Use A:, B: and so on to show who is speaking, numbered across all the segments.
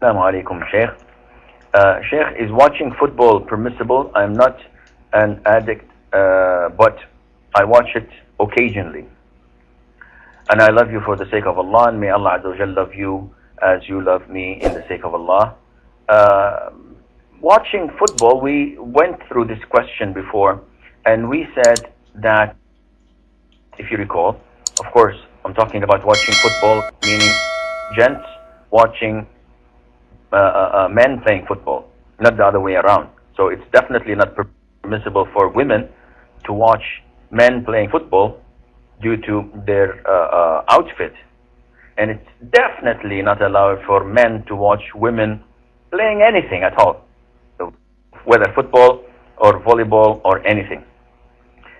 A: Assalamu alaikum, Sheikh. Sheikh, is watching football permissible? I'm not an addict, but I watch it occasionally. And I love you for the sake of Allah, and may Allah Azza wa Jal love you as you love me in the sake of Allah. Watching football, we went through this question before, and we said that, if you recall, of course, I'm talking about watching football, meaning gents watching men playing football, not the other way around. So it's definitely not permissible for women to watch men playing football due to their outfit. And it's definitely not allowed for men to watch women playing anything at all, whether football or volleyball or anything.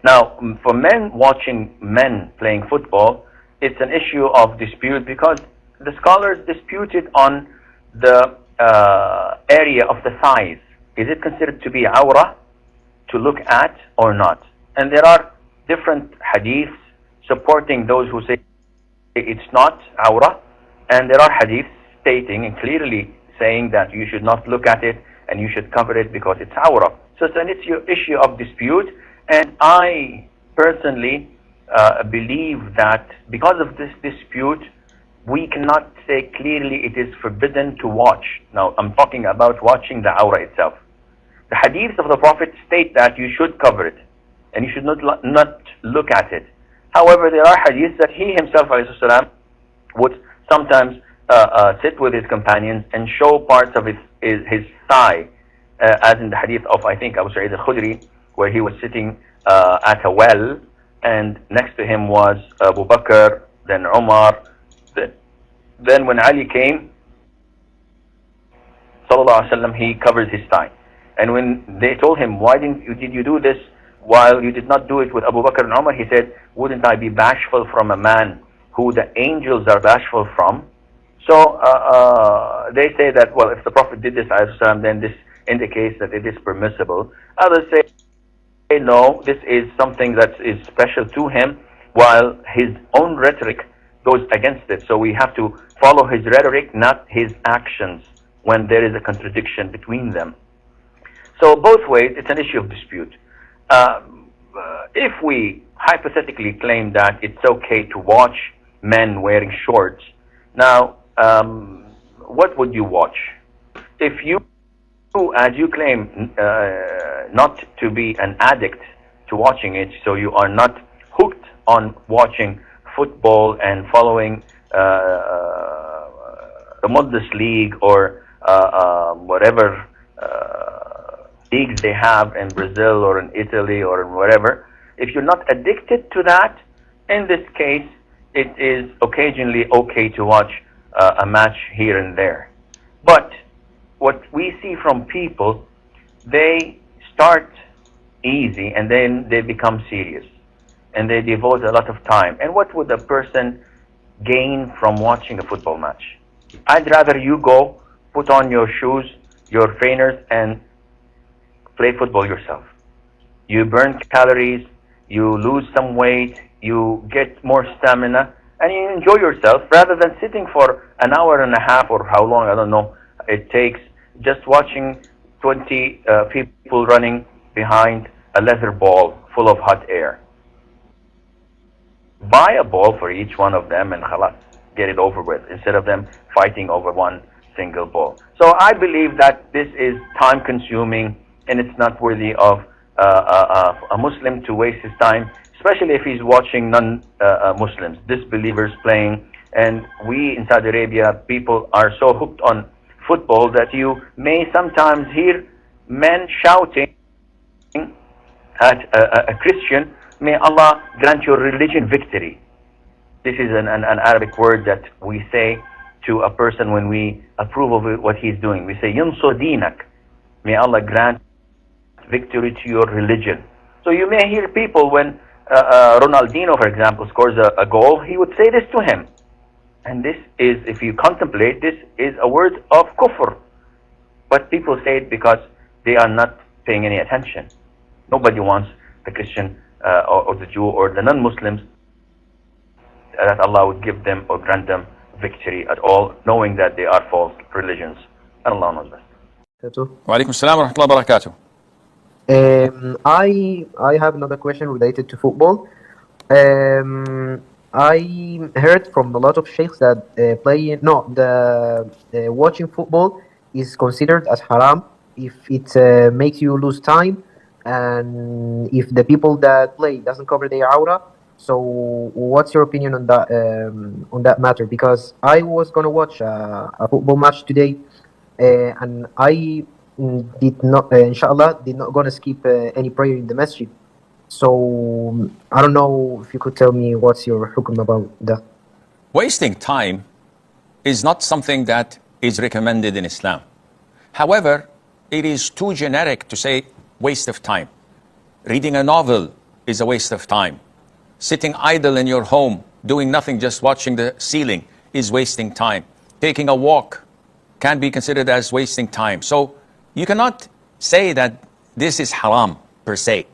A: Now, for men watching men playing football, it's an issue of dispute because the scholars disputed on the area of the thighs. Is it considered to be awrah to look at or not? And there are different hadiths supporting those who say it's not awrah, and there are hadiths stating and clearly saying that you should not look at it and you should cover it because it's awrah. So it's an issue of dispute, and I personally believe that because of this dispute, we cannot say clearly it is forbidden to watch. Now, I'm talking about watching the awrah itself. The hadiths of the Prophet state that you should cover it and you should not look at it. However, there are hadiths that he himself ﷺ would sometimes sit with his companions and show parts of his thigh, as in the hadith of, I think, Abu Sa'id al-Khudri, where he was sitting at a well, and next to him was Abu Bakr, then Umar. Then when Ali came, sallallahu alaihi wasallam, he covered his thigh. And when they told him, why did you do this while you did not do it with Abu Bakr and Umar? He said, wouldn't I be bashful from a man who the angels are bashful from? So they say that, well, if the Prophet did this, then this indicates that it is permissible. Others say, no, this is something that is special to him, while his own rhetoric goes against it. So we have to follow his rhetoric, not his actions, when there is a contradiction between them. So both ways, it's an issue of dispute. If we hypothetically claim that it's okay to watch men wearing shorts, now, what would you watch? If you, as you claim, not to be an addict to watching it, so you are not hooked on watching football and following the Bundesliga or whatever leagues they have in Brazil or in Italy or in whatever, if you're not addicted to that, in this case, it is occasionally okay to watch a match here and there. But what we see from people, they start easy and then they become serious and they devote a lot of time. And what would a person gain from watching a football match? I'd rather you go put on your shoes, your trainers, and play football yourself. You burn calories, you lose some weight, you get more stamina, and you enjoy yourself rather than sitting for an hour and a half or how long, I don't know, it takes just watching 20 people running behind a leather ball full of hot air. Buy a ball for each one of them and khalas, get it over with, instead of them fighting over one single ball. So I believe that this is time consuming and it's not worthy of a Muslim to waste his time, especially if he's watching non-Muslims, disbelievers playing. And we in Saudi Arabia, people are so hooked on football that you may sometimes hear men shouting at a Christian, may Allah grant your religion victory. This is an Arabic word that we say to a person when we approve of what he's doing. We say, Yunsur dinak, may Allah grant victory to your religion. So you may hear people when Ronaldinho, for example, scores a goal, he would say this to him. And this is, if you contemplate, this is a word of kufr. But people say it because they are not paying any attention. Nobody wants the Christian or the Jew or the non-Muslims that Allah would give them or grant them victory at all, knowing that they are false religions. And Allah knows best.
B: وعليكم السلام ورحمة الله وبركاته.
C: I have another question related to football. I heard from a lot of sheikhs that watching football is considered as haram if it makes you lose time, and if the people that play doesn't cover their aura. So, what's your opinion on that matter? Because I was gonna watch a football match today, and I did not, inshallah, did not gonna skip any prayer in the masjid. So I don't know if you could tell me what's your hukum about that.
B: Wasting time is not something that is recommended in Islam. However, it is too generic to say waste of time. Reading a novel is a waste of time. Sitting idle in your home, doing nothing, just watching the ceiling is wasting time. Taking a walk can be considered as wasting time. So you cannot say that this is haram per se.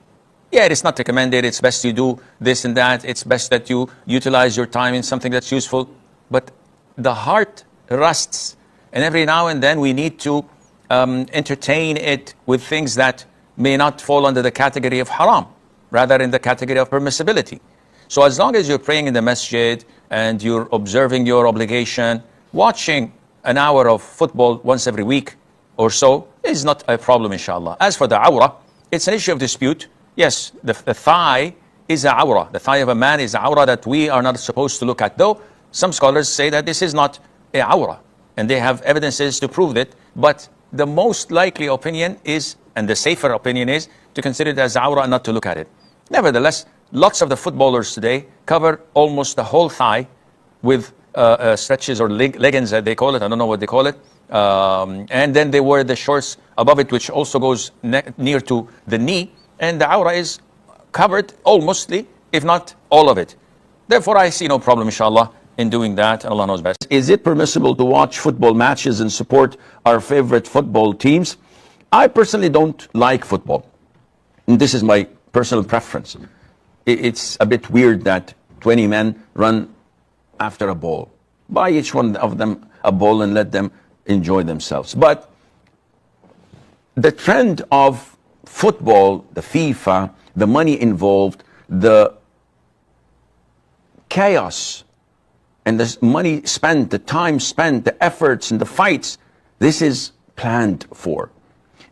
B: Yeah, it's not recommended. It's best you do this and that. It's best that you utilize your time in something that's useful. But the heart rusts. And every now and then we need to entertain it with things that may not fall under the category of haram, rather in the category of permissibility. So as long as you're praying in the masjid and you're observing your obligation, watching an hour of football once every week or so is not a problem, inshallah. As for the awrah, it's an issue of dispute. Yes, the thigh is a awrah. The thigh of a man is a awrah that we are not supposed to look at. Though some scholars say that this is not a awrah, and they have evidences to prove it. But the most likely opinion is, and the safer opinion is, to consider it as awrah and not to look at it. Nevertheless, lots of the footballers today cover almost the whole thigh with stretches or leggings, that they call it. I don't know what they call it. And then they wear the shorts above it, which also goes near to the knee. And the awrah is covered almostly, if not all of it. Therefore, I see no problem, inshallah, in doing that, and Allah knows best. Is it permissible to watch football matches and support our favorite football teams? I personally don't like football. And this is my personal preference. It's a bit weird that 20 men run after a ball. Buy each one of them a ball and let them enjoy themselves. But the trend of football, the FIFA, the money involved, the chaos, and the money spent, the time spent, the efforts and the fights, this is planned for.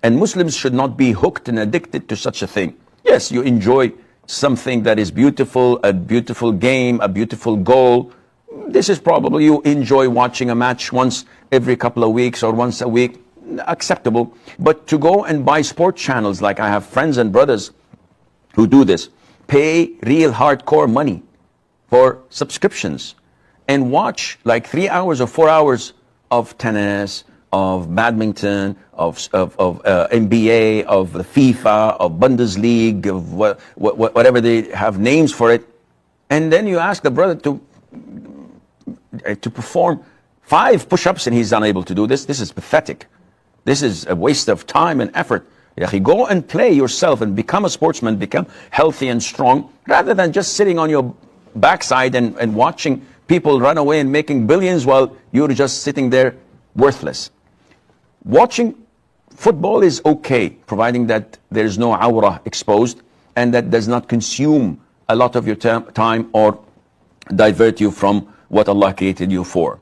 B: And Muslims should not be hooked and addicted to such a thing. Yes, you enjoy something that is beautiful, a beautiful game, a beautiful goal. This is probably you enjoy watching a match once every couple of weeks or once a week. Acceptable. But to go and buy sport channels, like I have friends and brothers who do this, pay real hardcore money for subscriptions and watch like 3 hours or 4 hours of tennis, of badminton, of NBA, of the FIFA, of Bundesliga, of whatever they have names for it. And then you ask the brother to perform 5 push-ups and he's unable to do this. This is pathetic. This is a waste of time and effort. Go and play yourself and become a sportsman, become healthy and strong, rather than just sitting on your backside and watching people run away and making billions while you're just sitting there worthless. Watching football is okay, providing that there's no awrah exposed and that does not consume a lot of your time or divert you from what Allah created you for.